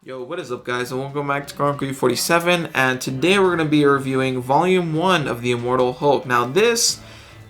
Yo, what is up, guys, and welcome back to Chronicle 47, and today we're going to be reviewing Volume 1 of The Immortal Hulk. Now, this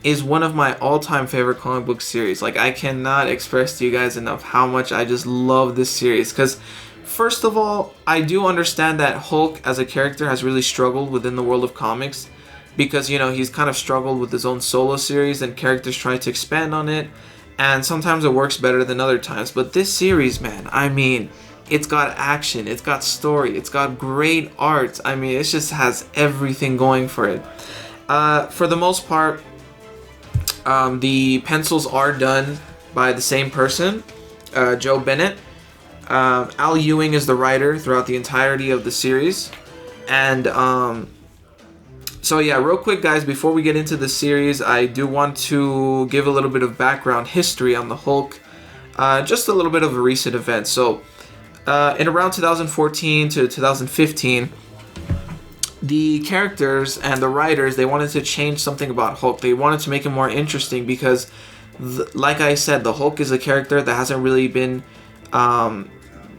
is one of my all-time favorite comic book series. Like, I cannot express to you guys enough how much I just love this series, because, first of all, I do understand that Hulk, as a character, has really struggled within the world of comics, because, you know, he's kind of struggled with his own solo series, and characters try to expand on it, and sometimes it works better than other times, but this series, man, I mean, it's got action, it's got story, it's got great art. I mean, it just has everything going for it. For the most part, the pencils are done by the same person, Joe Bennett. Al Ewing is the writer throughout the entirety of the series. And so yeah, real quick, guys, before we get into the series, I do want to give a little bit of background history on the Hulk. Just a little bit of a recent event. So in around 2014 to 2015, the characters and the writers, they wanted to change something about Hulk. They wanted to make it more interesting because, like I said, the Hulk is a character that hasn't really been,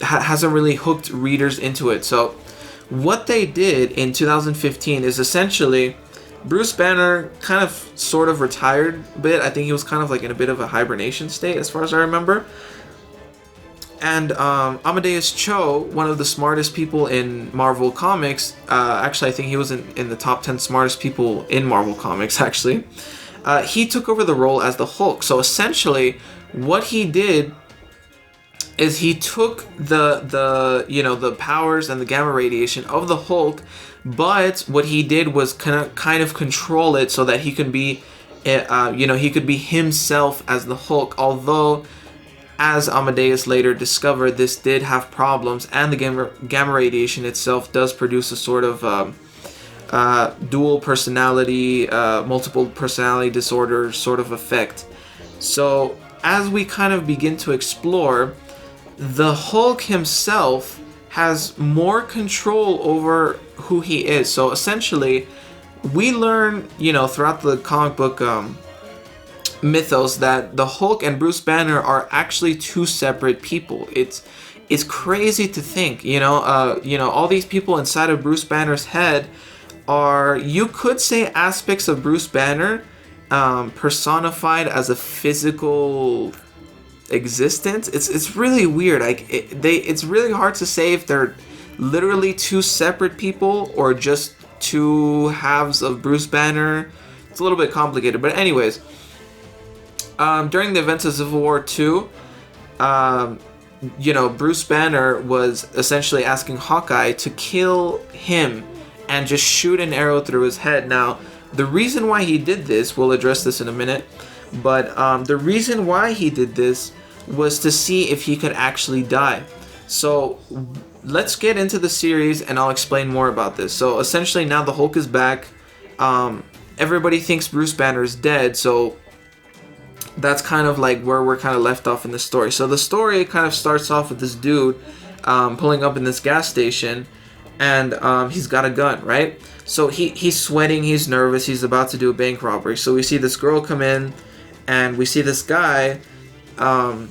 hasn't really hooked readers into it. So what they did in 2015 is essentially Bruce Banner kind of sort of retired a bit. I think he was kind of like in a bit of a hibernation state as far as I remember. And Amadeus Cho, one of the smartest people in Marvel Comics, actually I think he was in the top 10 smartest people in Marvel Comics, actually, he took over the role as the Hulk. So essentially, what he did is he took the powers and the gamma radiation of the Hulk, but what he did was kind of control it so that he could be, he could be himself as the Hulk, although, as Amadeus later discovered, this did have problems, and the gamma radiation itself does produce a sort of dual personality, multiple personality disorder sort of effect. So as we kind of begin to explore, the Hulk himself has more control over who he is. So essentially, we learn, throughout the comic book mythos that the Hulk and Bruce Banner are actually two separate people. It's crazy to think, all these people inside of Bruce Banner's head are, you could say, aspects of Bruce Banner personified as a physical existence. It's really weird. It's really hard to say if they're literally two separate people or just two halves of Bruce Banner. It's a little bit complicated, but anyways. During the events of Civil War II, Bruce Banner was essentially asking Hawkeye to kill him and just shoot an arrow through his head. Now, the reason why he did this, we'll address this in a minute, but the reason why he did this was to see if he could actually die. So, let's get into the series and I'll explain more about this. So, essentially, now the Hulk is back. Everybody thinks Bruce Banner is dead, so that's kind of like where we're kind of left off in the story. So the story kind of starts off with this dude pulling up in this gas station, and he's got a gun, right? So he's sweating, he's nervous, he's about to do a bank robbery. So we see this girl come in, and we see this guy, just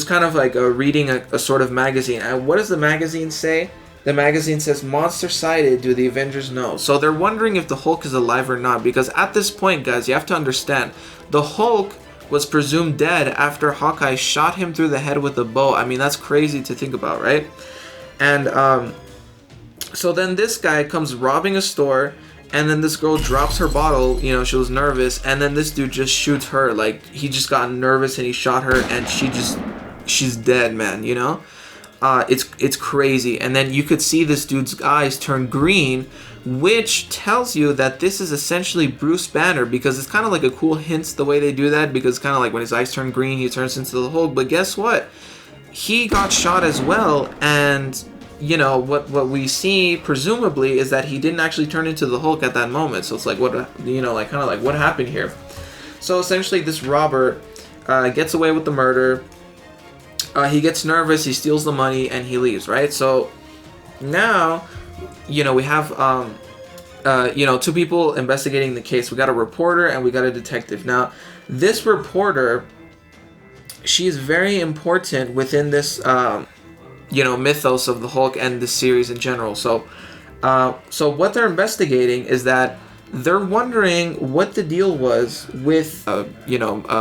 kind of like reading a sort of magazine. And what does the magazine say? The magazine says, "Monster sighted, do the Avengers know?" So they're wondering if the Hulk is alive or not, because at this point, guys, you have to understand, the Hulk was presumed dead after Hawkeye shot him through the head with a bow. I mean, that's crazy to think about, right? And so then this guy comes robbing a store, and then this girl drops her bottle, she was nervous, and then this dude just shoots her. Like, he just got nervous and he shot her, and she's dead, man, It's crazy. And then you could see this dude's eyes turn green, which tells you that this is essentially Bruce Banner, because it's kind of like a cool hint the way they do that, because kind of like when his eyes turn green, he turns into the Hulk. But guess what? He got shot as well, and what we see presumably is that he didn't actually turn into the Hulk at that moment. So it's like, what, what happened here? So essentially, this robber gets away with the murder. He gets nervous, he steals the money, and he leaves, right? So now, we have, two people investigating the case. We got a reporter and we got a detective. Now, this reporter, she's very important within this mythos of the Hulk and the series in general. So what they're investigating is that they're wondering what the deal was with a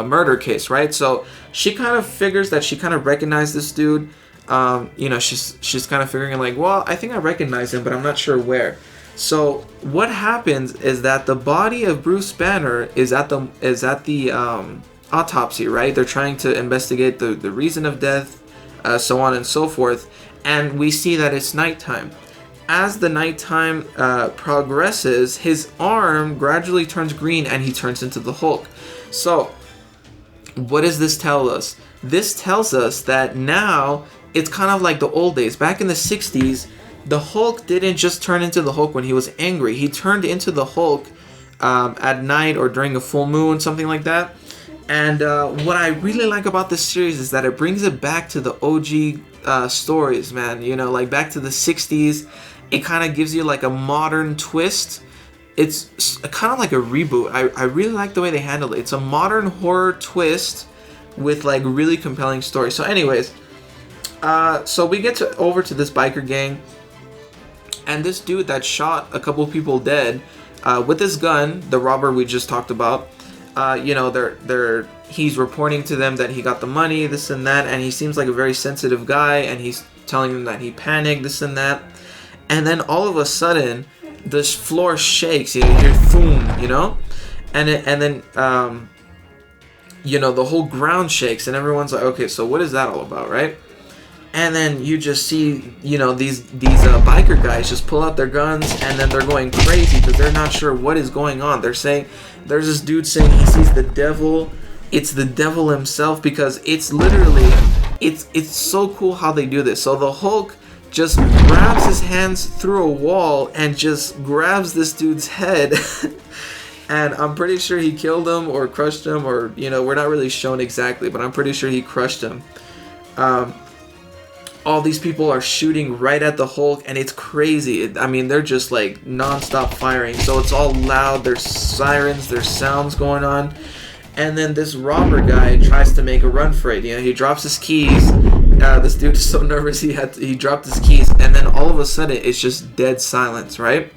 murder case, right? So she kind of figures that she kind of recognized this dude. She's kind of figuring like, well, I think I recognize him, but I'm not sure where. So what happens is that the body of Bruce Banner is at the autopsy, right? They're trying to investigate the reason of death, so on and so forth, and we see that it's nighttime. As the nighttime progresses, his arm gradually turns green and he turns into the Hulk. So, what does this tell us? This tells us that now it's kind of like the old days. Back in the 60s, the Hulk didn't just turn into the Hulk when he was angry. He turned into the Hulk at night or during a full moon, something like that. And what I really like about this series is that it brings it back to the OG stories, man. Like back to the 60s. It kind of gives you like a modern twist. It's kind of like a reboot. I really like the way they handle it. It's a modern horror twist with like really compelling story. So anyways, so we get over to this biker gang, and this dude that shot a couple people dead with this gun, the robber we just talked about, he's reporting to them that he got the money, this and that, and he seems like a very sensitive guy, and he's telling them that he panicked, this and that. And then all of a sudden, the floor shakes. You hear boom, and then the whole ground shakes, and everyone's like, okay, so what is that all about, right? And then you just see, these biker guys just pull out their guns, and then they're going crazy because they're not sure what is going on. They're saying, there's this dude saying he sees the devil. It's the devil himself, because it's literally, it's so cool how they do this. So the Hulk just grabs his hands through a wall and just grabs this dude's head. And I'm pretty sure he killed him or crushed him, or, we're not really shown exactly, but I'm pretty sure he crushed him. All these people are shooting right at the Hulk, and it's crazy. They're just like non-stop firing. So it's all loud. There's sirens, there's sounds going on. And then this robber guy tries to make a run for it. He drops his keys. This dude is so nervous he dropped his keys, and then all of a sudden it's just dead silence, right?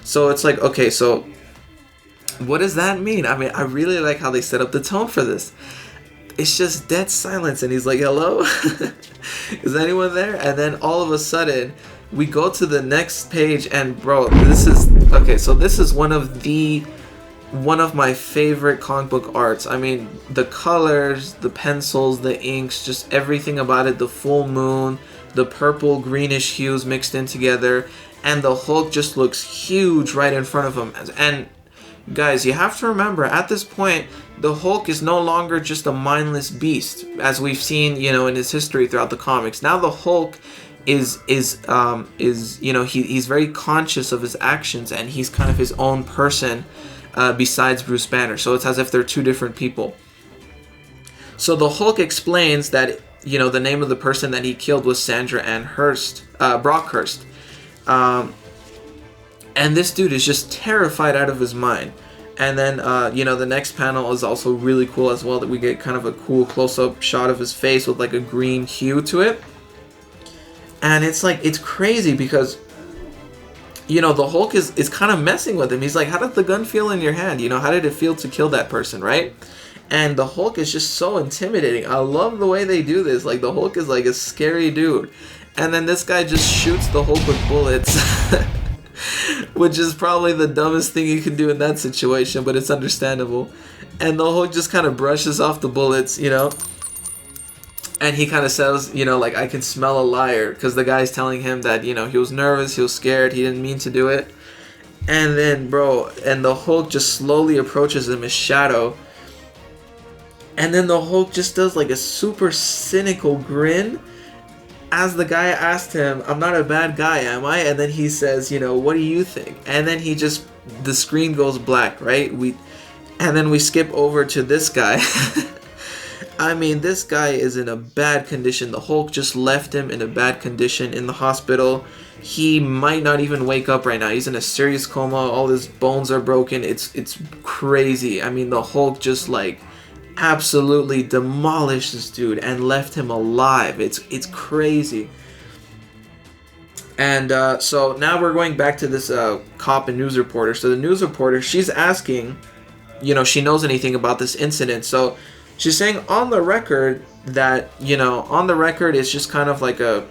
So it's like, okay, so what does that mean? I really like how they set up the tone for this. It's just dead silence, and he's like, hello? Is anyone there? And then all of a sudden we go to the next page, and bro, this is one of my favorite comic book arts. The colors, the pencils, the inks, just everything about it, the full moon, the purple greenish hues mixed in together, and the Hulk just looks huge right in front of him. And guys, you have to remember, at this point, the Hulk is no longer just a mindless beast, as we've seen, in his history throughout the comics. Now the Hulk is he's very conscious of his actions, and he's kind of his own person. Besides Bruce Banner. So it's as if they're two different people. So the Hulk explains that, the name of the person that he killed was Sandra Ann Brockhurst. And this dude is just terrified out of his mind. And then, the next panel is also really cool as well, that we get kind of a cool close-up shot of his face with like a green hue to it. And it's like, it's crazy because the Hulk is kind of messing with him. He's like, how did the gun feel in your hand? How did it feel to kill that person, right? And the Hulk is just so intimidating. I love the way they do this. Like, the Hulk is like a scary dude. And then this guy just shoots the Hulk with bullets. Which is probably the dumbest thing you can do in that situation, but it's understandable. And the Hulk just kind of brushes off the bullets, And he kind of says, like, I can smell a liar, because the guy's telling him that, he was nervous, he was scared, he didn't mean to do it. And then, and the Hulk just slowly approaches him, his shadow. And then the Hulk just does like a super cynical grin. As the guy asked him, I'm not a bad guy, am I? And then he says, what do you think? And then the screen goes black, right? And then we skip over to this guy. This guy is in a bad condition. The Hulk just left him in a bad condition in the hospital. He might not even wake up right now. He's in a serious coma. All his bones are broken. It's crazy. The Hulk just like absolutely demolished this dude and left him alive. It's crazy. And so now we're going back to this cop and news reporter. So the news reporter, she's asking, she knows anything about this incident. So she's saying on the record that, on the record it's just kind of like a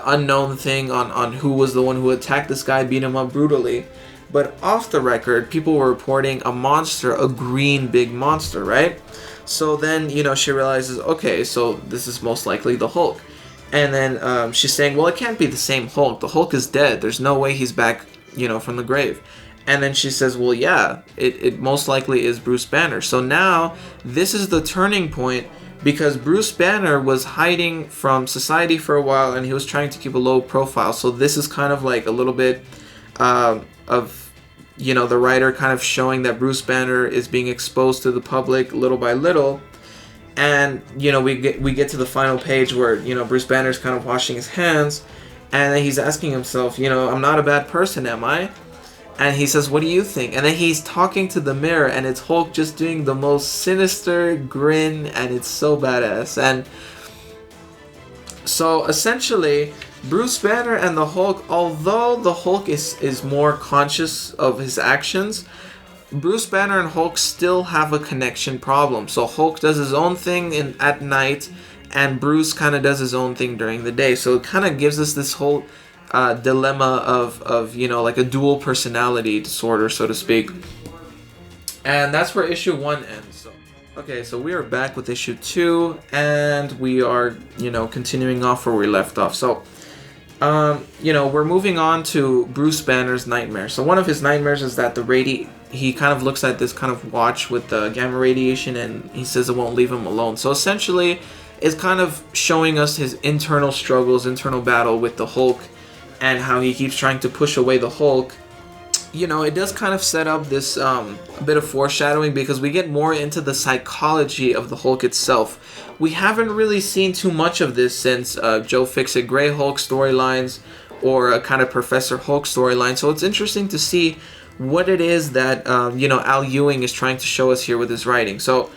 unknown thing on who was the one who attacked this guy, beat him up brutally. But off the record, people were reporting a monster, a green big monster, right? So then, she realizes, okay, so this is most likely the Hulk. And then she's saying, well, it can't be the same Hulk. The Hulk is dead. There's no way he's back, from the grave. And then she says, well, yeah, it most likely is Bruce Banner. So now this is the turning point, because Bruce Banner was hiding from society for a while and he was trying to keep a low profile. So this is kind of like a little bit of, the writer kind of showing that Bruce Banner is being exposed to the public little by little. And, we get to the final page where, Bruce Banner's kind of washing his hands, and then he's asking himself, I'm not a bad person, am I? And he says, what do you think? And then he's talking to the mirror, and it's Hulk just doing the most sinister grin, and it's so badass. And so essentially, Bruce Banner and the Hulk, although the Hulk is more conscious of his actions, Bruce Banner and Hulk still have a connection problem. So Hulk does his own thing at night, and Bruce kind of does his own thing during the day. So it kind of gives us this whole dilemma of like a dual personality disorder, so to speak. And that's where issue 1 ends. So we are back with issue 2, and we are continuing off where we left off. So we're moving on to Bruce Banner's nightmare. So one of his nightmares is that he kind of looks at this kind of watch with the gamma radiation, and he says it won't leave him alone. So essentially, it's kind of showing us his internal struggles, internal battle with the Hulk, and how he keeps trying to push away the Hulk. It does kind of set up this a bit of foreshadowing, because we get more into the psychology of the Hulk itself. We haven't really seen too much of this since Joe Fixit Grey Hulk storylines, or a kind of Professor Hulk storyline. So it's interesting to see what it is that Al Ewing is trying to show us here with his writing. So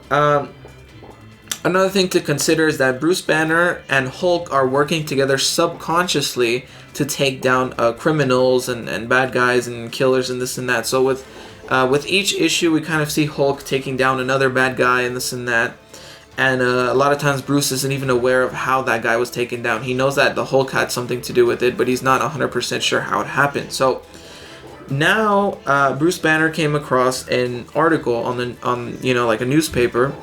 another thing to consider is that Bruce Banner and Hulk are working together subconsciously to take down criminals and bad guys and killers and this and that. So with each issue, we kind of see Hulk taking down another bad guy and this and that. And a lot of times Bruce isn't even aware of how that guy was taken down. He knows that the Hulk had something to do with it, but he's not 100% sure how it happened. So now Bruce Banner came across an article on like a newspaper,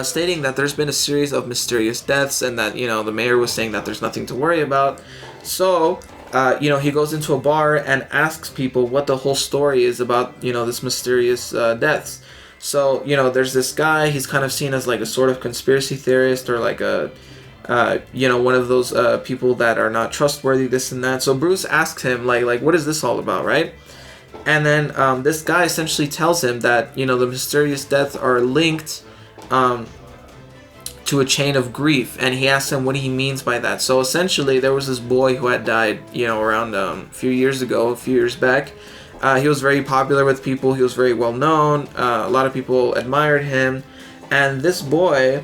stating that there's been a series of mysterious deaths, and that the mayor was saying that there's nothing to worry about. So he goes into a bar and asks people what the whole story is about this mysterious deaths. So there's this guy. He's kind of seen as like a sort of conspiracy theorist, or like a one of those people that are not trustworthy, this and that. So Bruce asks him like what is this all about, right? And then this guy essentially tells him that the mysterious deaths are linked to a chain of grief, and he asks him what he means by that. So essentially, there was this boy who had died around a few years back. He was very popular with people. He was very well known. A lot of people admired him, and this boy,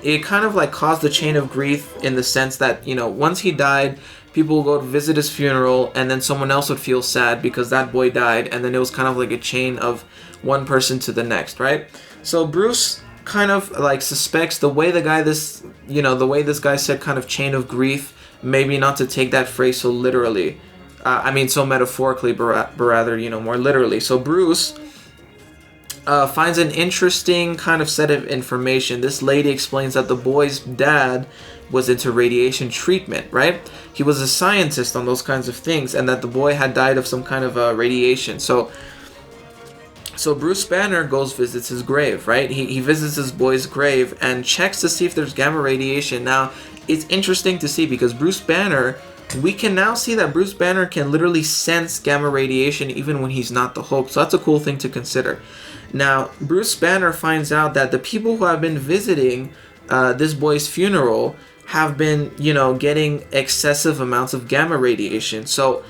it kind of like caused a chain of grief, in the sense that once he died, people would go to visit his funeral, and then someone else would feel sad because that boy died, and then it was kind of like a chain of one person to the next, right? So Bruce kind of like suspects the way this guy said kind of chain of grief, maybe not to take that phrase so literally. So metaphorically, but rather, more literally. So Bruce finds an interesting kind of set of information. This lady explains that the boy's dad was into radiation treatment, right? He was a scientist on those kinds of things, and that the boy had died of some kind of radiation. So Bruce Banner visits his grave, right? He visits his boy's grave and checks to see if there's gamma radiation. Now, it's interesting to see, because we can now see that Bruce Banner can literally sense gamma radiation even when he's not the Hulk. So that's a cool thing to consider. Now, Bruce Banner finds out that the people who have been visiting this boy's funeral have been, getting excessive amounts of gamma radiation. So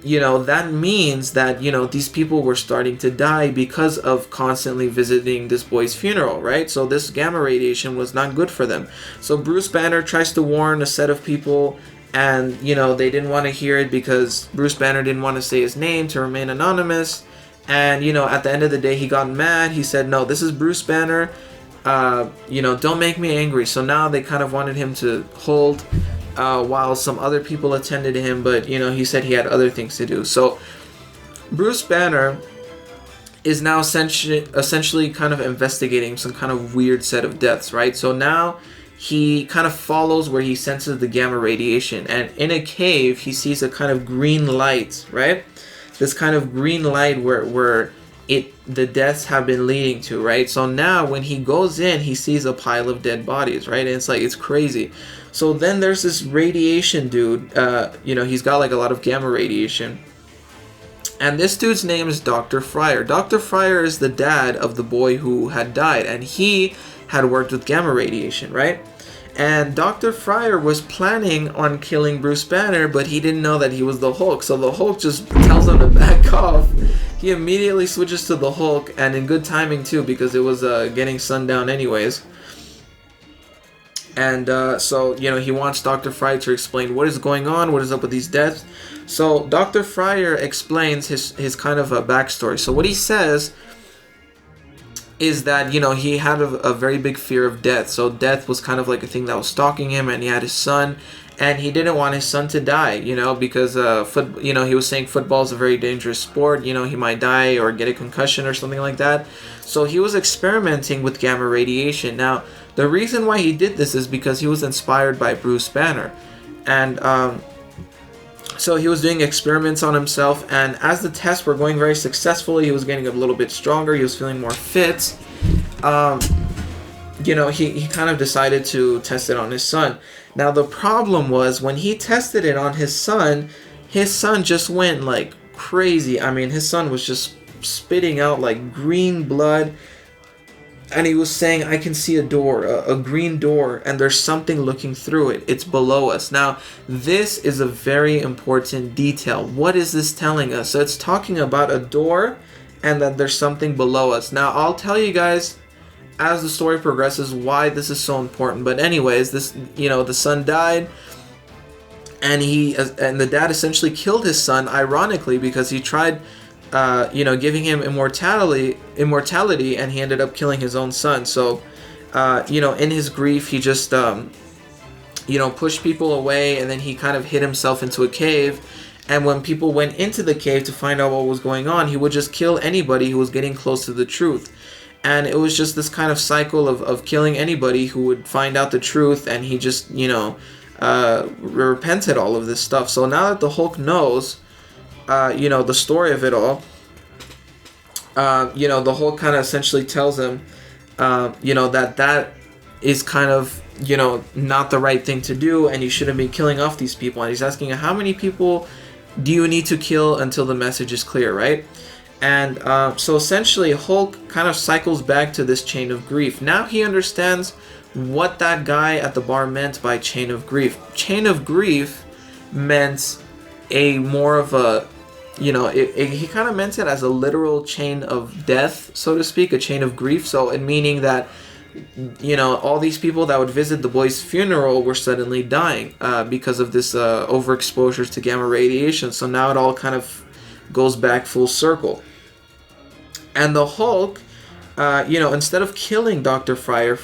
that means that, these people were starting to die because of constantly visiting this boy's funeral, right? So this gamma radiation was not good for them. So Bruce Banner tries to warn a set of people, and you know they didn't want to hear it because Bruce Banner didn't want to say his name to remain anonymous. And you know, at the end of the day, he got mad. He said, "No, this is Bruce Banner. You know, don't make me angry." So now they kind of wanted him to hold, while some other people attended him, but you know, he said he had other things to do. So Bruce Banner is now essentially kind of investigating some kind of weird set of deaths, right? So now he kind of follows where he senses the gamma radiation, and in a cave he sees a kind of green light, right? This kind of green light where the deaths have been leading to, right? So now when he goes in, he sees a pile of dead bodies, right? And it's like, it's crazy. So then there's this radiation dude, you know, he's got like a lot of gamma radiation. And this dude's name is Dr. Fryer. Dr. Fryer is the dad of the boy who had died, and he had worked with gamma radiation, right? And Dr. Fryer was planning on killing Bruce Banner, but he didn't know that he was the Hulk. So the Hulk just tells him to back off. He immediately switches to the Hulk, and in good timing too, because it was getting sundown anyways. And so, you know, he wants Dr. Fryer to explain what is going on, what is up with these deaths. So Dr. Fryer explains his kind of a backstory. So what he says is that, you know, he had a very big fear of death. So death was kind of like a thing that was stalking him, and he had his son, and he didn't want his son to die, you know, because you know, he was saying football is a very dangerous sport. You know, he might die or get a concussion or something like that. So he was experimenting with gamma radiation. Now, the reason why he did this is because he was inspired by Bruce Banner, and so he was doing experiments on himself, and as the tests were going very successfully, he was getting a little bit stronger, he was feeling more fit. You know, he kind of decided to test it on his son. Now the problem was, when he tested it on his son just went like crazy. I mean, his son was just spitting out like green blood, and he was saying, "I can see a door, a green door, and there's something looking through it. It's below us." Now, this is a very important detail. What is this telling us? So it's talking about a door and that there's something below us. Now, I'll tell you guys as the story progresses why this is so important. But anyways, this, you know, the son died, and the dad essentially killed his son, ironically, because he tried you know, giving him immortality, and he ended up killing his own son. So, you know, in his grief, he just, you know, pushed people away, and then he kind of hid himself into a cave. And when people went into the cave to find out what was going on, he would just kill anybody who was getting close to the truth. And it was just this kind of cycle of killing anybody who would find out the truth, and he just, you know, repented all of this stuff. So now that the Hulk knows, you know, the story of it all, you know, the Hulk kind of essentially tells him, you know, that is kind of, you know, not the right thing to do, and you shouldn't be killing off these people. And he's asking, how many people do you need to kill until the message is clear, right? And so essentially Hulk kind of cycles back to this chain of grief. Now he understands what that guy at the bar meant by chain of grief. Chain of grief meant a more of a, you know, he kind of meant it as a literal chain of death, so to speak, a chain of grief. So in meaning that, you know, all these people that would visit the boy's funeral were suddenly dying because of this overexposure to gamma radiation. So now it all kind of goes back full circle. And the Hulk, you know, instead of killing Dr. Fryer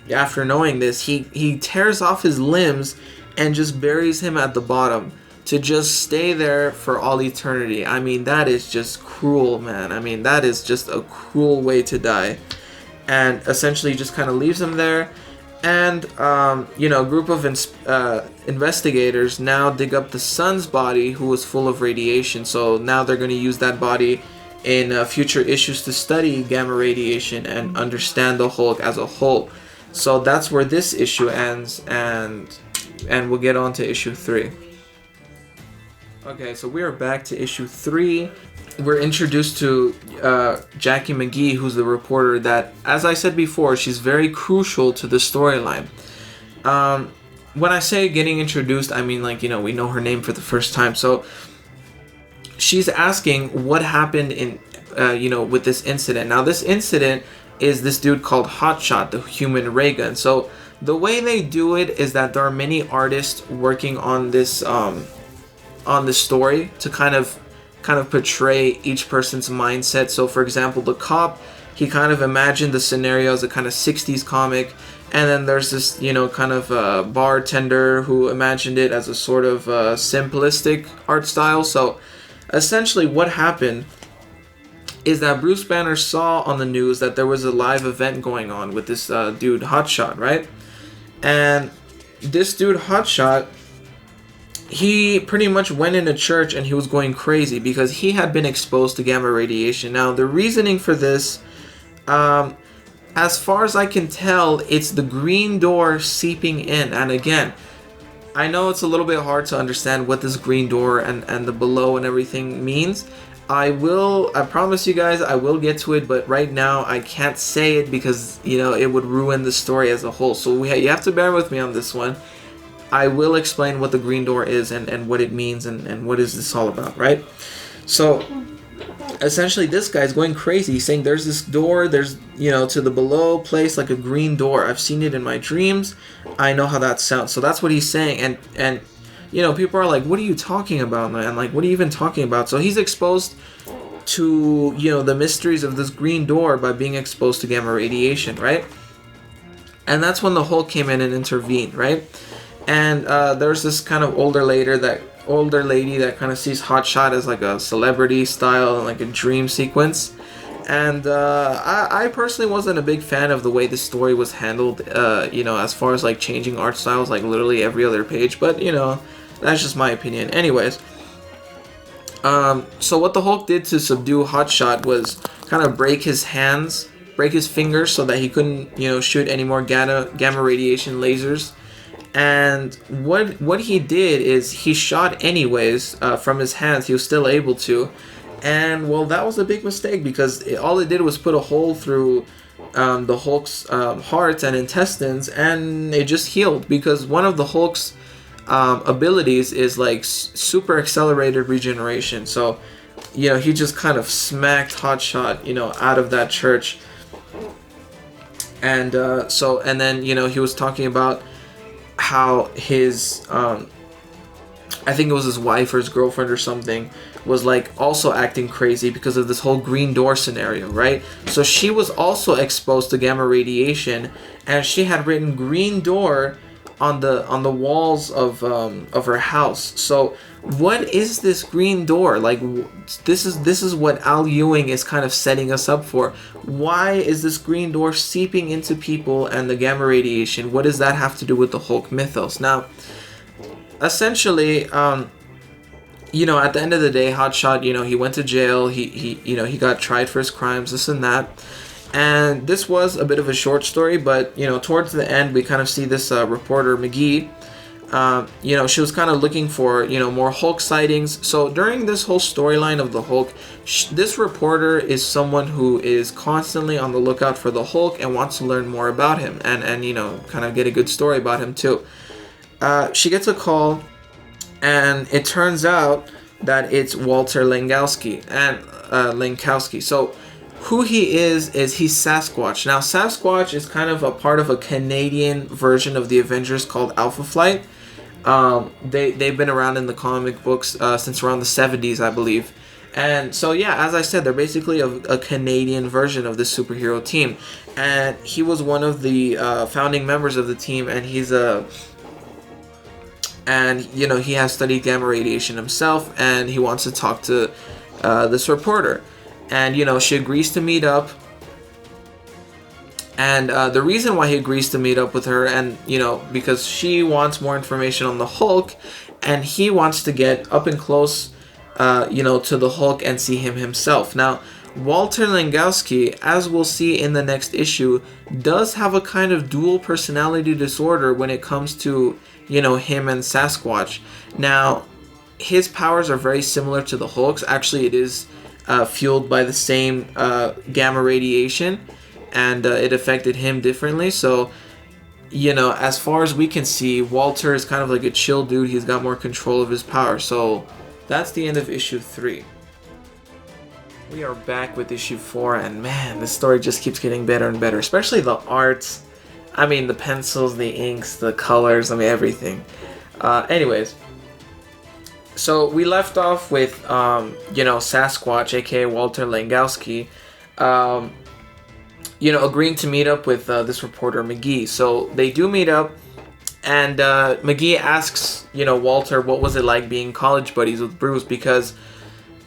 after knowing this, he tears off his limbs and just buries him at the bottom to just stay there for all eternity. I mean, that is just cruel, man. I mean, that is just a cruel way to die. And essentially just kind of leaves him there. And, you know, a group of investigators now dig up the son's body, who was full of radiation. So now they're going to use that body in future issues to study gamma radiation and understand the Hulk as a whole. So that's where this issue ends, and we'll get on to issue 3. Okay, so we are back to issue 3. We're introduced to Jackie McGee, who's the reporter that, as I said before, she's very crucial to the storyline. When I say getting introduced, I mean, like, you know, we know her name for the first time. So she's asking what happened in, you know, with this incident. Now, this incident is this dude called Hotshot, the human ray gun. So The way they do it is that there are many artists working on this story to kind of portray each person's mindset. So for example, the cop, he kind of imagined the scenario as a kind of 60s comic, and then there's this, kind of bartender who imagined it as a sort of simplistic art style. So essentially what happened is that Bruce Banner saw on the news that there was a live event going on with this dude Hotshot, right? And this dude Hotshot, he pretty much went into church and he was going crazy because he had been exposed to gamma radiation. Now, the reasoning for this, as far as I can tell, it's the green door seeping in. And again, I know it's a little bit hard to understand what this green door and the below and everything means. I promise you guys, I will get to it, but right now I can't say it because, it would ruin the story as a whole. So you have to bear with me on this one. I will explain what the green door is and what it means and what is this all about, right? So essentially this guy's going crazy. He's saying there's this door, there's, to the below place, like a green door. I've seen it in my dreams. I know how that sounds. So that's what he's saying. And people are like, what are you talking about, man? Like, what are you even talking about? So he's exposed to, the mysteries of this green door by being exposed to gamma radiation, right? And that's when the Hulk came in and intervened, right? And there's this kind of older lady that kind of sees Hotshot as like a celebrity style and like a dream sequence. And I personally wasn't a big fan of the way the story was handled, as far as like changing art styles, like literally every other page. But, that's just my opinion. Anyways, so what the Hulk did to subdue Hotshot was kind of break his fingers so that he couldn't, shoot any more gamma radiation lasers. And what he did is he shot anyways from his hands. He was still able to. And, well, that was a big mistake because all it did was put a hole through the Hulk's heart and intestines, and it just healed because one of the Hulk's abilities is like super accelerated regeneration. So, he just kind of smacked Hotshot, out of that church. And then, he was talking about how his, I think it was his wife or his girlfriend or something, was like also acting crazy because of this whole green door scenario, right? So she was also exposed to gamma radiation, and she had written green door on the walls of her house. So what is this green door? Like, this is what Al Ewing is kind of setting us up for. Why is this green door seeping into people and the gamma radiation? What does that have to do with the Hulk mythos? Now, essentially, at the end of the day, Hotshot, he went to jail. He got tried for his crimes, this and that. And this was a bit of a short story, but, towards the end, we kind of see this reporter, McGee. She was kind of looking for, more Hulk sightings. So during this whole storyline of the Hulk, this reporter is someone who is constantly on the lookout for the Hulk and wants to learn more about him and kind of get a good story about him too. She gets a call, and it turns out that it's Walter Langkowski. So who he is he's Sasquatch. Now, Sasquatch is kind of a part of a Canadian version of the Avengers called Alpha Flight. They've been around in the comic books since around the 70s, I believe. And so, yeah, as I said, they're basically a Canadian version of this superhero team. And he was one of the founding members of the team, and he has studied gamma radiation himself, and he wants to talk to this reporter. And, she agrees to meet up. And the reason why he agrees to meet up with her, and, because she wants more information on the Hulk, and he wants to get up and close, to the Hulk and see him himself. Now, Walter Langkowski, as we'll see in the next issue, does have a kind of dual personality disorder when it comes to, him and Sasquatch. Now, his powers are very similar to the Hulk's. Actually, it is fueled by the same gamma radiation, and it affected him differently. So, as far as we can see, Walter is kind of like a chill dude. He's got more control of his power. So, that's the end of issue 3. We are back with issue 4, and man, this story just keeps getting better and better, especially the art. I mean, the pencils, the inks, the colors, I mean, everything. Anyways, so we left off with, Sasquatch, aka Walter Langowski, agreeing to meet up with this reporter, McGee. So they do meet up, and McGee asks, Walter, what was it like being college buddies with Bruce? Because,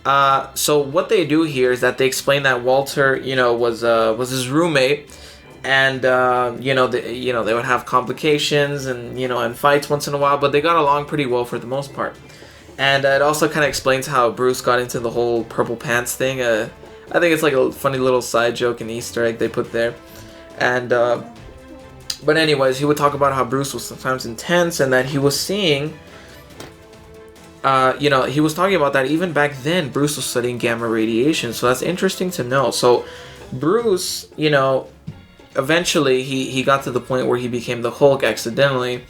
so what they do here is that they explain that Walter, was his roommate, and they would have complications and fights once in a while, but they got along pretty well for the most part. And it also kind of explains how Bruce got into the whole purple pants thing. I think it's like a funny little side joke and Easter egg they put there. And but anyways, he would talk about how Bruce was sometimes intense, and that he was seeing. He was talking about that even back then. Bruce was studying gamma radiation, so that's interesting to know. So Bruce, eventually he got to the point where he became the Hulk accidentally.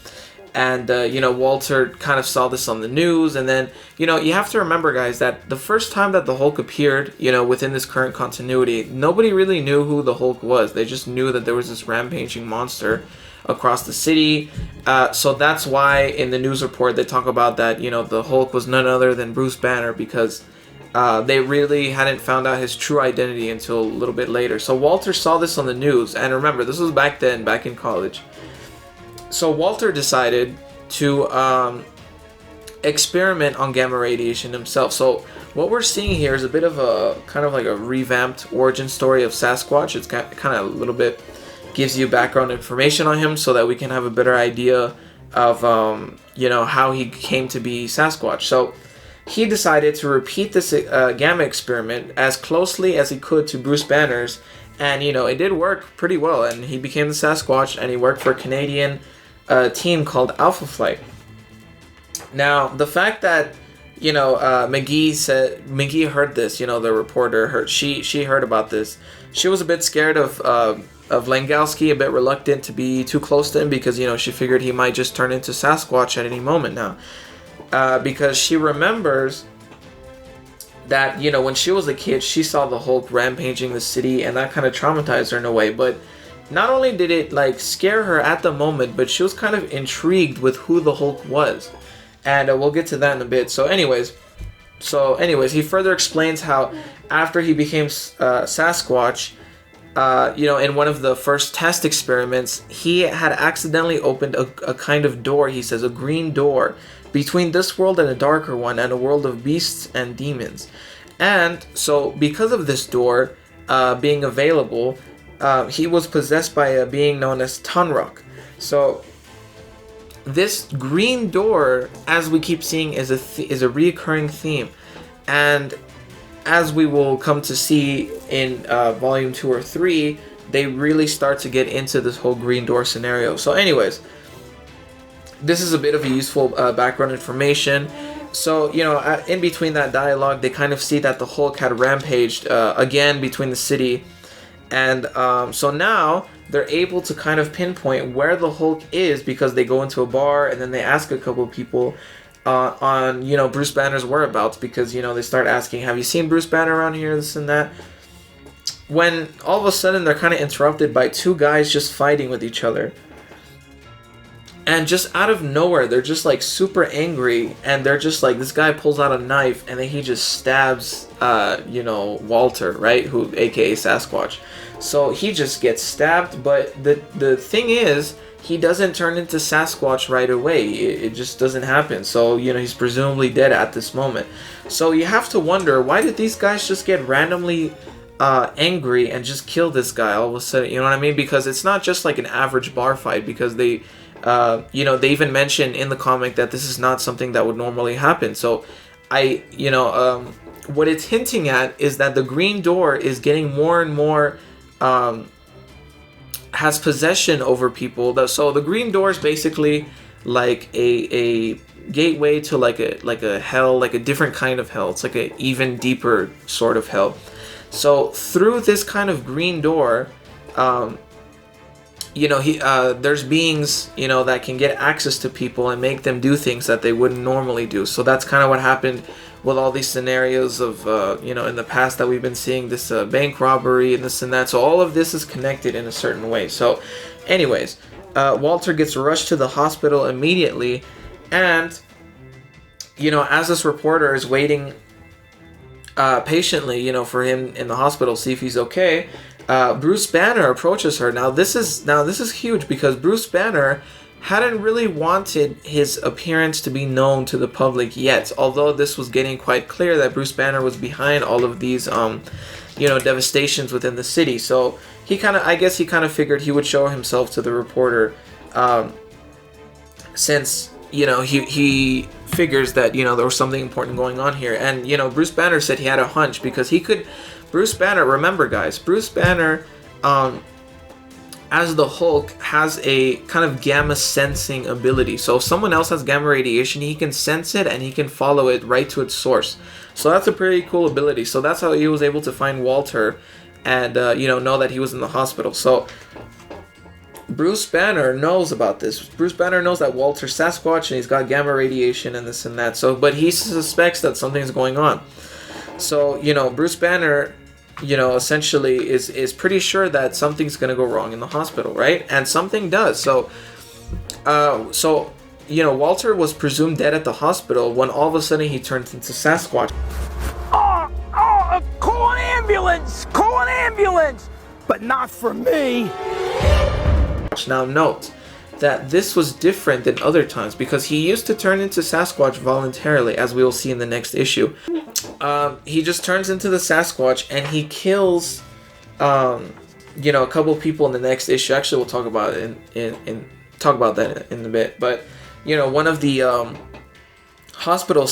And, Walter kind of saw this on the news. And then, you have to remember, guys, that the first time that the Hulk appeared, within this current continuity, nobody really knew who the Hulk was. They just knew that there was this rampaging monster across the city. So that's why in the news report they talk about that, the Hulk was none other than Bruce Banner, because they really hadn't found out his true identity until a little bit later. So Walter saw this on the news. And remember, this was back then, back in college. So Walter decided to experiment on gamma radiation himself. So what we're seeing here is a bit of a kind of like a revamped origin story of Sasquatch. It's kind of a little bit gives you background information on him so that we can have a better idea of how he came to be Sasquatch. So he decided to repeat this gamma experiment as closely as he could to Bruce Banner's, and it did work pretty well, and he became the Sasquatch, and he worked for a Canadian team called Alpha Flight. Now, the fact that McGee heard this, the reporter heard, she heard about this. She was a bit scared of Langowski, a bit reluctant to be too close to him, because she figured he might just turn into Sasquatch at any moment now, because she remembers that when she was a kid, she saw the Hulk rampaging the city, and that kind of traumatized her in a way. But not only did it scare her at the moment, but she was kind of intrigued with who the Hulk was, and we'll get to that in a bit. So anyways, he further explains how after he became Sasquatch, in one of the first test experiments, he had accidentally opened a kind of door. He says a green door between this world and a darker one, and a world of beasts and demons. And so because of this door being available, he was possessed by a being known as Tunruk. So this green door, as we keep seeing, is a reoccurring theme, and as we will come to see in volume 2 or 3, they really start to get into this whole green door scenario. So anyways, this is a bit of a useful background information. So, in between that dialogue, they kind of see that the Hulk had rampaged again between the city. And so now they're able to kind of pinpoint where the Hulk is, because they go into a bar and then they ask a couple of people on Bruce Banner's whereabouts, because they start asking, have you seen Bruce Banner around here, this and that, when all of a sudden they're kind of interrupted by two guys just fighting with each other. And just out of nowhere, they're just super angry, and they're just this guy pulls out a knife, and then he just stabs Walter, right, who aka Sasquatch. So he just gets stabbed, but the thing is, he doesn't turn into Sasquatch right away. It just doesn't happen. So he's presumably dead at this moment. So you have to wonder, why did these guys just get randomly angry and just kill this guy all of a sudden? You know what I mean? Because it's not just an average bar fight, because they they even mention in the comic that this is not something that would normally happen. So what it's hinting at is that the green door is getting more and more has possession over people. So the green door is basically like a gateway to like a hell, like a different kind of hell. It's like an even deeper sort of hell. So through this kind of green door, there's beings, that can get access to people and make them do things that they wouldn't normally do. So that's kind of what happened with all these scenarios of, in the past that we've been seeing, this bank robbery and this and that. So all of this is connected in a certain way. So Anyways, Walter gets rushed to the hospital immediately, and as this reporter is waiting patiently, for him in the hospital, see if he's okay, Bruce Banner approaches her. Now this is huge, because Bruce Banner hadn't really wanted his appearance to be known to the public yet, although this was getting quite clear that Bruce Banner was behind all of these devastations within the city. So he kind of figured he would show himself to the reporter, since he figures that there was something important going on here. And Bruce Banner said he had a hunch, because Bruce Banner, remember guys, Bruce Banner as the Hulk has a kind of gamma sensing ability. So if someone else has gamma radiation, he can sense it and he can follow it right to its source. So that's a pretty cool ability. So that's how he was able to find Walter and know that he was in the hospital. So Bruce Banner knows about this. Bruce Banner knows that Walter's Sasquatch and he's got gamma radiation and this and that. So, but he suspects that something's going on. So, Bruce Banner, essentially is pretty sure that something's going to go wrong in the hospital, right? And something does. So, Walter was presumed dead at the hospital when all of a sudden he turns into Sasquatch. Call an ambulance! Call an ambulance! But not for me! Now note that this was different than other times, because he used to turn into Sasquatch voluntarily, as we will see in the next issue. He just turns into the Sasquatch and he kills a couple people in the next issue. Actually, we'll talk about it talk about that in a bit. But one of the hospital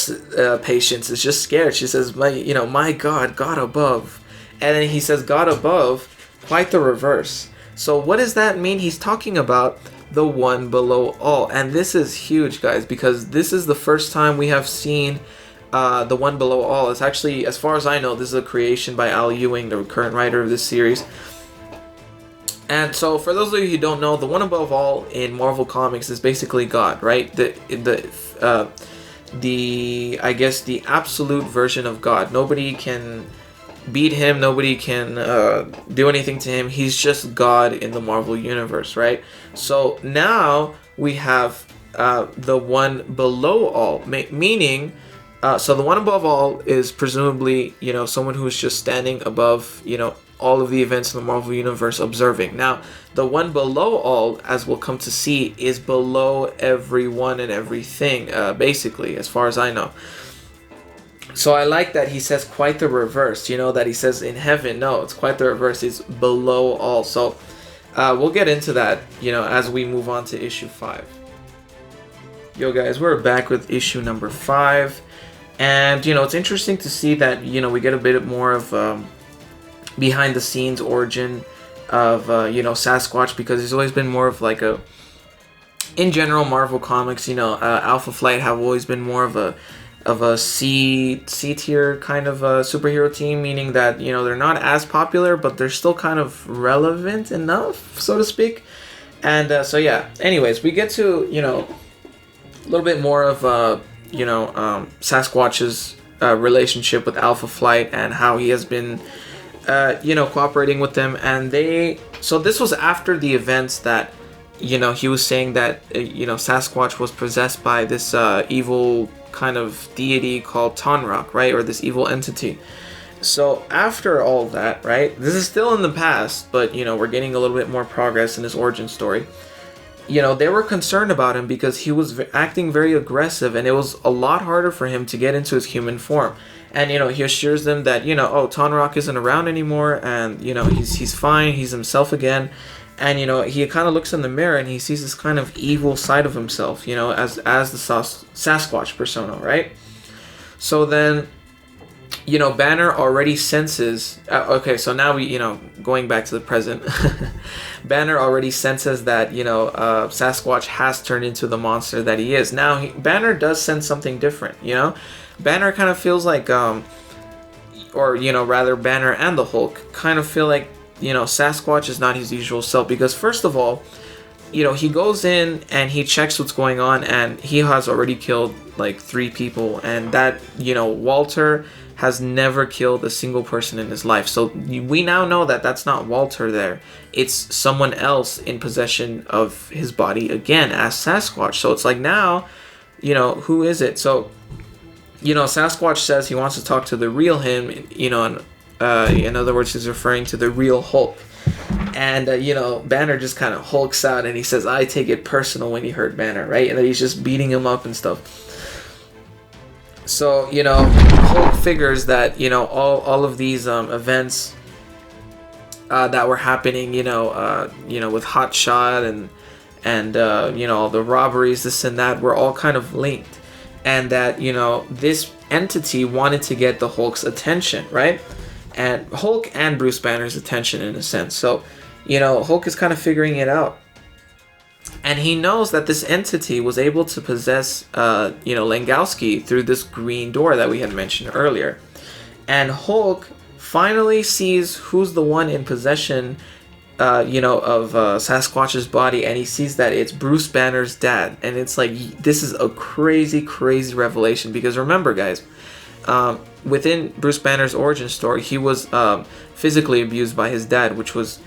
patients is just scared. She says, my God above. And then he says, God above, quite the reverse. So what does that mean? He's talking about the one below all. And this is huge, guys, because this is the first time we have seen the one below all. It's actually, as far as I know, this is a creation by Al Ewing, the current writer of this series. And so for those of you who don't know, the one above all in Marvel Comics is basically God, right? The absolute version of God. Nobody can beat him, nobody can do anything to him. He's just God in the Marvel universe, right? So now we have the one below all, meaning so the one above all is presumably someone who is just standing above all of the events in the Marvel universe, observing. Now the one below all, as we'll come to see, is below everyone and everything, basically, as far as I know. So I like that he says quite the reverse, that he says in heaven. No, it's quite the reverse. It's below all. So we'll get into that, as we move on to issue 5. Yo guys, we're back with issue number 5. And, it's interesting to see that, we get a bit more of behind the scenes origin of, Sasquatch, because he's always been more of like in general, Marvel Comics, Alpha Flight have always been more of a C tier kind of a superhero team, meaning that they're not as popular, but they're still kind of relevant enough, so to speak. And so yeah, anyways, we get to a little bit more of Sasquatch's relationship with Alpha Flight and how he has been cooperating with them. And so this was after the events that he was saying that Sasquatch was possessed by this evil kind of deity called Tonraq, right? Or this evil entity. So after all that, right? This is still in the past, but we're getting a little bit more progress in his origin story. They were concerned about him because he was acting very aggressive, and it was a lot harder for him to get into his human form. And he assures them that Tonraq isn't around anymore, and he's fine, he's himself again. And he kind of looks in the mirror and he sees this kind of evil side of himself, as the Sasquatch persona, right? So then, Banner already senses. Okay, so now we, going back to the present, Banner already senses that Sasquatch has turned into the monster that he is. Now Banner does sense something different. Banner kind of feels like, Banner and the Hulk kind of feel like, Sasquatch is not his usual self, because first of all, he goes in and he checks what's going on, and he has already killed like 3 people, and that, Walter has never killed a single person in his life. So we now know that that's not Walter there. It's someone else in possession of his body again as Sasquatch. So it's like now, you know, who is it? So, you know, Sasquatch says he wants to talk to the real him, you know, and in other words, he's referring to the real Hulk. And, you know, Banner just kind of hulks out and he says, I take it personal when he hurt Banner, right? And then he's just beating him up and stuff. So, you know, Hulk figures that, you know, all of these events that were happening, you know, with Hotshot and you know, the robberies, this and that, were all kind of linked. And that, you know, this entity wanted to get the Hulk's attention, right? And Hulk and Bruce Banner's attention in a sense. So, you know, Hulk is kind of figuring it out. And he knows that this entity was able to possess, you know, Langkowski through this green door that we had mentioned earlier. And Hulk finally sees who's the one in possession, you know, of Sasquatch's body, and he sees that it's Bruce Banner's dad. And it's like, this is a crazy, crazy revelation, because remember, guys, within Bruce Banner's origin story, he was physically abused by his dad, which was,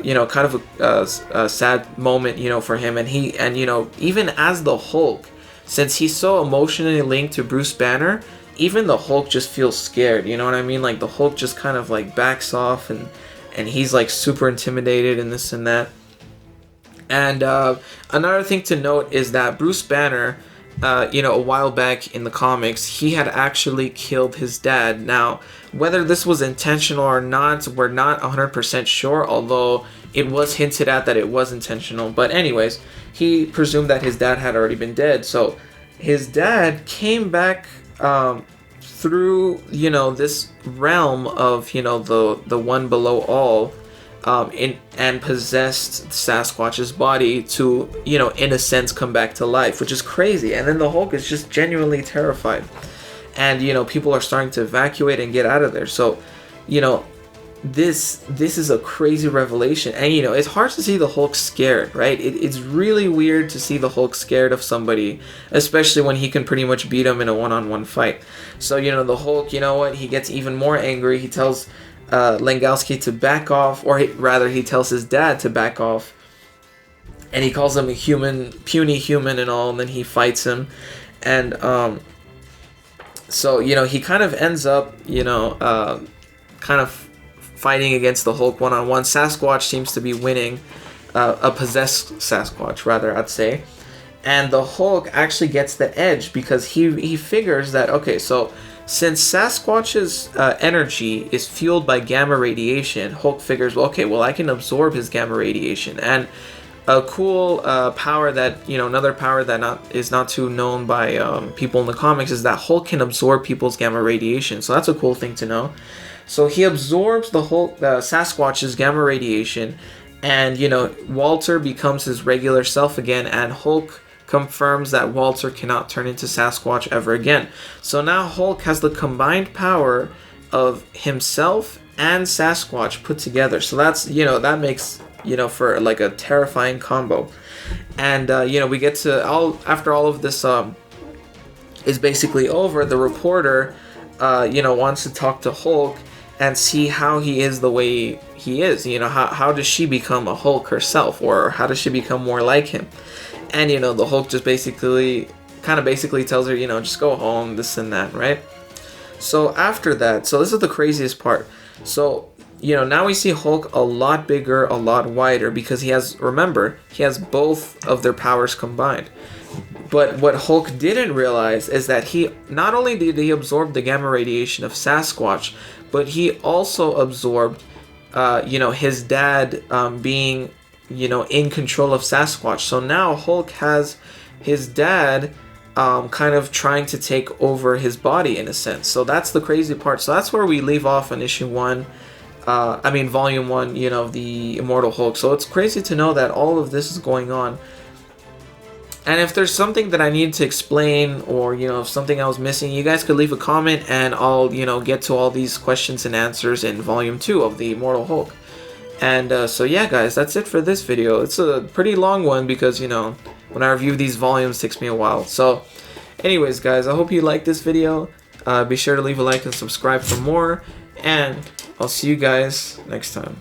you know, kind of a sad moment, you know, for him. And you know, even as the Hulk, since he's so emotionally linked to Bruce Banner, even the Hulk just feels scared, you know what I mean? Like, the Hulk just kind of like backs off, and he's like super intimidated and this and that. And another thing to note is that Bruce Banner, you know, a while back in the comics, he had actually killed his dad. Now, whether this was intentional or not, we're not 100% sure, although it was hinted at that it was intentional. But anyways, he presumed that his dad had already been dead. So his dad came back through, you know, this realm of, you know, the one below all, and possessed Sasquatch's body to, you know, in a sense come back to life, which is crazy. And then the Hulk is just genuinely terrified, and, you know, people are starting to evacuate and get out of there. So, you know, this is a crazy revelation. And, you know, it's hard to see the Hulk scared, right? It's really weird to see the Hulk scared of somebody, especially when he can pretty much beat him in a one-on-one fight. So, you know, the Hulk, you know what, he gets even more angry. He tells Langkowski to back off, or rather he tells his dad to back off, and he calls him a human, puny human and all, and then he fights him. And so, you know, he kind of ends up, you know, kind of fighting against the Hulk one-on-one. Sasquatch seems to be winning, a possessed Sasquatch rather, I'd say. And the Hulk actually gets the edge, because he figures that, okay, so since Sasquatch's energy is fueled by gamma radiation, Hulk figures, well, okay, well, I can absorb his gamma radiation. And a cool power that, you know, another power that is not too known by people in the comics is that Hulk can absorb people's gamma radiation. So that's a cool thing to know. So he absorbs the Hulk, Sasquatch's gamma radiation, and, you know, Walter becomes his regular self again, and Hulk confirms that Walter cannot turn into Sasquatch ever again. So now Hulk has the combined power of himself and Sasquatch put together. So that's, you know, that makes, you know, for like a terrifying combo. And you know, we get to after all of this is basically over, the reporter you know, wants to talk to Hulk and see how he is the way he is. You know, how does she become a Hulk herself, or how does she become more like him? And, you know, the Hulk just basically tells her, you know, just go home, this and that, right? So after that, so this is the craziest part. So, you know, now we see Hulk a lot bigger, a lot wider, because he has both of their powers combined. But what Hulk didn't realize is that he not only did he absorb the gamma radiation of Sasquatch, but he also absorbed, you know, his dad being, you know, in control of Sasquatch. So now Hulk has his dad kind of trying to take over his body in a sense. So that's the crazy part. So that's where we leave off on issue 1. Volume 1, you know, of the Immortal Hulk. So it's crazy to know that all of this is going on. And if there's something that I need to explain, or, you know, if something I was missing, you guys could leave a comment, and I'll, you know, get to all these questions and answers in Volume 2 of the Immortal Hulk. And so yeah, guys, that's it for this video. It's a pretty long one because, you know, when I review these volumes, it takes me a while. So anyways, guys, I hope you liked this video. Be sure to leave a like and subscribe for more, and I'll see you guys next time.